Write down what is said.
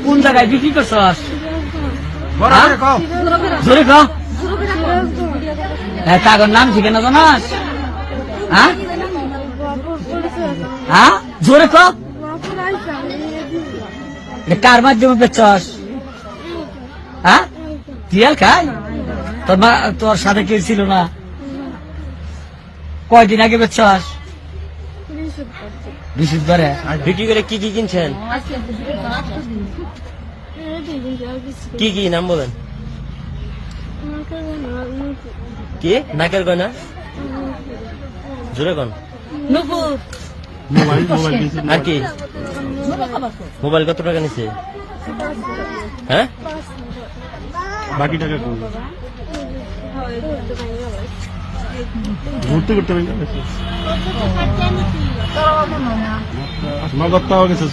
কোন জায়গায় বিক্রি করছস? জোরে ক। কাগর নাম ঠিকানা জানাস? হ্যাঁ হ্যাঁ জোরে ক। কার মাধ্যমে বেচছস? হ্যাঁ টিয়াল খায়? তোর সাথে কেউ ছিল না? কয়দিন আগে বেচছস? বৃহস্পতিবারে। বিক্রি করে কি কি কিনছেন? কি কি নাম বলেন? কি নাকের গয়না? জোরে কোন? আর কি? মোবাইল কত টাকা নিছে? হ্যাঁ বাকি টাকা ঘুরতে ঘুরতে নগদ পাওয়া গেছে।